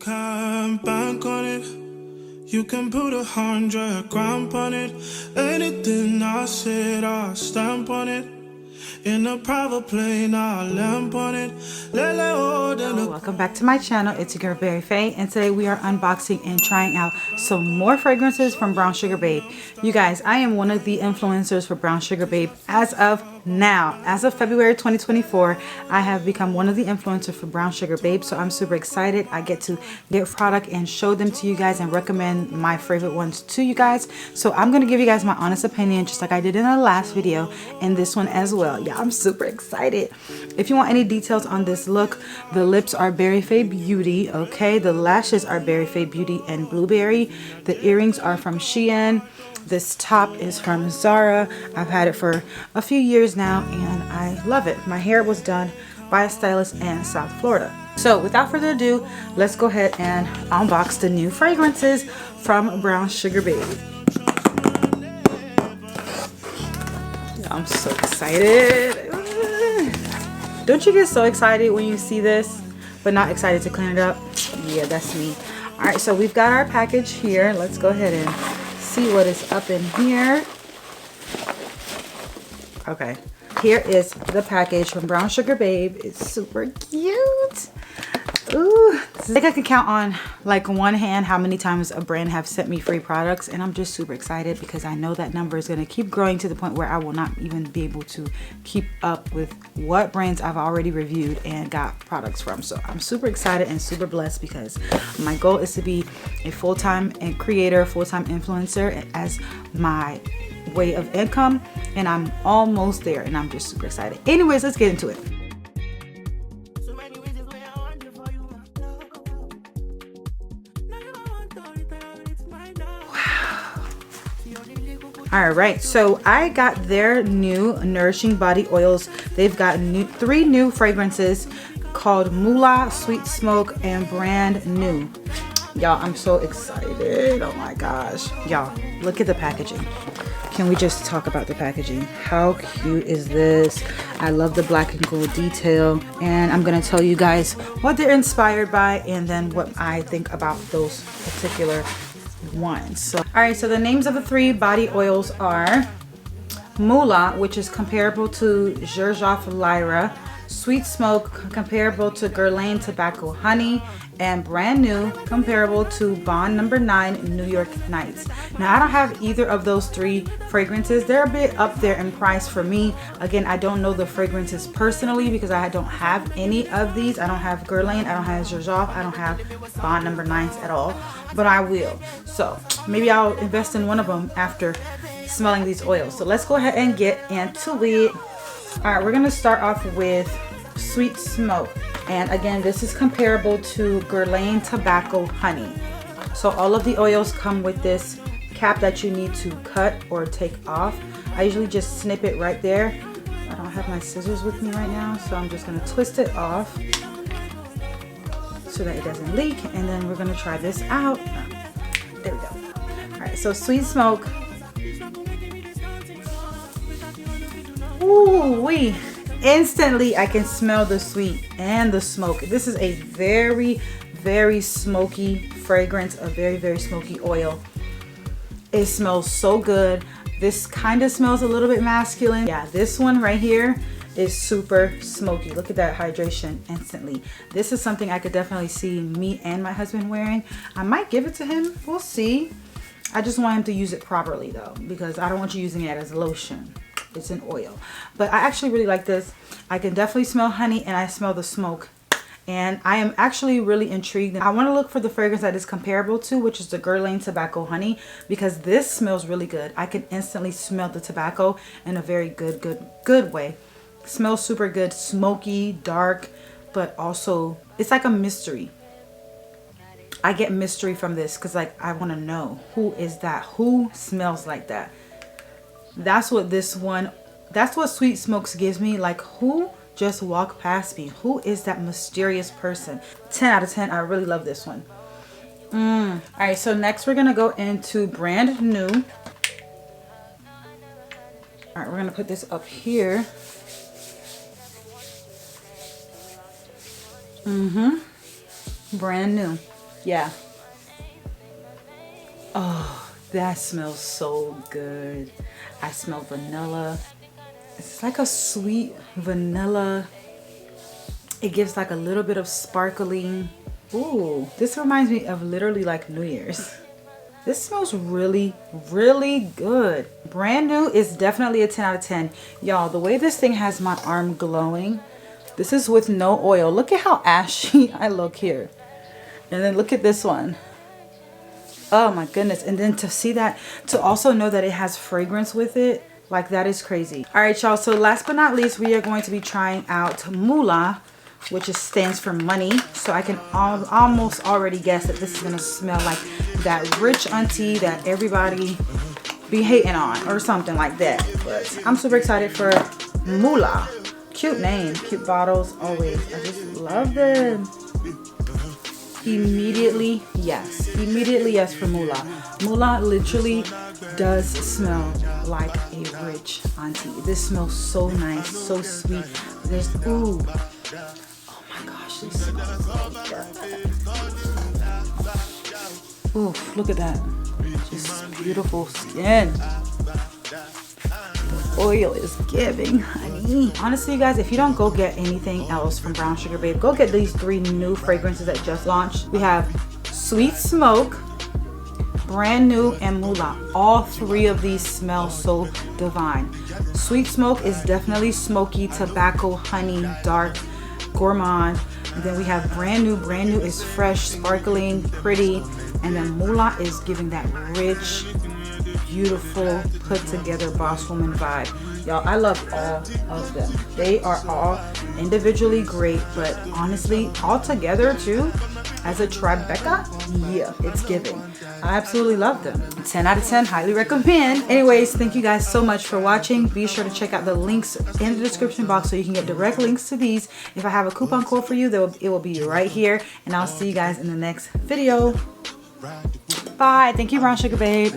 can bank on it. You can put 100 grand on it. Anything I said, I'll stamp on it. In a private plane, I'll lamp on it. Welcome back to my channel. It's your girl BerryFae, and today we are unboxing and trying out some more fragrances from Brown Sugar Babe. You guys, I am one of the influencers for Brown Sugar Babe as of now. As of February 2024, I have become one of the influencers for Brown Sugar Babe, so I'm super excited. I get to get product and show them to you guys and recommend my favorite ones to you guys. So I'm going to give you guys my honest opinion, just like I did in the last video and this one as well. Yeah, I'm super excited. If you want any details on this look, the lips are BerryFae Beauty, okay? The lashes are BerryFae Beauty and Blueberry. The earrings are from Shein. This top is from Zara. I've had it for a few years now and I love it. My hair was done by a stylist in South Florida. So without further ado, let's go ahead and unbox the new fragrances from Brown Sugar Babe. I'm so excited. Don't you get so excited when you see this, but not excited to clean it up? Yeah, that's me. All right, so we've got our package here. Let's go ahead and see what is up in here. Okay, here is the package from Brown Sugar Babe. It's super cute. Ooh, I think I can count on like one hand how many times a brand have sent me free products, and I'm just super excited because I know that number is going to keep growing to the point where I will not even be able to keep up with what brands I've already reviewed and got products from. So I'm super excited and super blessed because my goal is to be a full-time creator, full-time influencer as my way of income, and I'm almost there and I'm just super excited. Anyways, let's get into it. All right, so I got their new nourishing body oils. They've got three new fragrances called Moolah, Sweet Smoke, and Brand New. Y'all, I'm so excited. Oh my gosh. Y'all, look at the packaging. Can we just talk about the packaging? How cute is this? I love the black and gold detail, and I'm gonna tell you guys what they're inspired by and then what I think about those particular ones. So, all right, so the names of the three body oils are Moolah, which is comparable to Gerjoff Lyra, Sweet Smoke, comparable to Guerlain Tobacco Honey, and Brand New, comparable to Bond No. 9 New York Nights. Now, I don't have either of those three fragrances. They're a bit up there in price for me. Again, I don't know the fragrances personally because I don't have any of these. I don't have Guerlain, I don't have Gerjoff, I don't have Bond No. 9s at all, but I will. So maybe I'll invest in one of them after smelling these oils. So let's go ahead and get into it. All right, we're gonna start off with Sweet Smoke. And again, this is comparable to Guerlain Tobacco Honey. So all of the oils come with this cap that you need to cut or take off. I usually just snip it right there. I don't have my scissors with me right now, so I'm just gonna twist it off so that it doesn't leak. And then we're gonna try this out. There we go. All right, so Sweet Smoke. Ooh wee. Instantly I can smell the sweet and the smoke. This is a very, very smoky fragrance, a very, very smoky oil. It smells so good. This kind of smells a little bit masculine. Yeah, this one right here is super smoky. Look at that hydration instantly. This is something I could definitely see me and my husband wearing. I might give it to him, we'll see. I just want him to use it properly though, because I don't want you using it as lotion. It's an oil. But I actually really like this. I can definitely smell honey and I smell the smoke. And I am actually really intrigued. I want to look for the fragrance that is comparable to, which is the Guerlain Tobacco Honey, because this smells really good. I can instantly smell the tobacco in a very good way. It smells super good, smoky, dark, but also it's like a mystery. I get mystery from this because like I want to know who is that, who smells like that. That's what this one, that's what Sweet Smokes gives me. Like, who just walked past me? Who is that mysterious person? 10 out of 10. I really love this one. All right, so next we're gonna go into Brand New. All right, we're gonna put this up here. Brand New. Yeah. Oh, that smells so good. I smell vanilla. It's like a sweet vanilla. It gives like a little bit of sparkling. Ooh, this reminds me of literally like New Year's. This smells really, really good. Brand New is definitely a 10 out of 10. Y'all, the way this thing has my arm glowing, this is with no oil. Look at how ashy I look here. And then look at this one. Oh my goodness. And then to see that, to also know that it has fragrance with it, like that is crazy. All right, y'all. So last but not least, we are going to be trying out Moolah, which stands for money. So I can almost already guess that this is gonna smell like that rich auntie that everybody be hating on or something like that. But I'm super excited for Moolah. Cute name, cute bottles, always. I just love them. Immediately yes for Moolah. Moolah literally does smell like a rich auntie. This smells so nice, so sweet. There's, ooh, oh my gosh, this smells so good. Ooh, look at that. Just beautiful skin. The oil is giving, honey. Honestly, you guys, if you don't go get anything else from Brown Sugar Babe, go get these 3 new fragrances that just launched. We have Sweet Smoke, Brand New, and Moolah. All 3 of these smell so divine. Sweet Smoke is definitely smoky, tobacco, honey, dark, gourmand. And then we have Brand New. Brand New is fresh, sparkling, pretty. And then Moolah is giving that rich, beautiful, put together boss woman vibe. Y'all, I love all of them. They are all individually great, but honestly, all together too, as a Tribeca, yeah, it's giving. I absolutely love them. 10 out of 10, highly recommend. Anyways, thank you guys so much for watching. Be sure to check out the links in the description box so you can get direct links to these. If I have a coupon code for you, it will be right here. And I'll see you guys in the next video. Bye. Thank you, Brown Sugar Babe.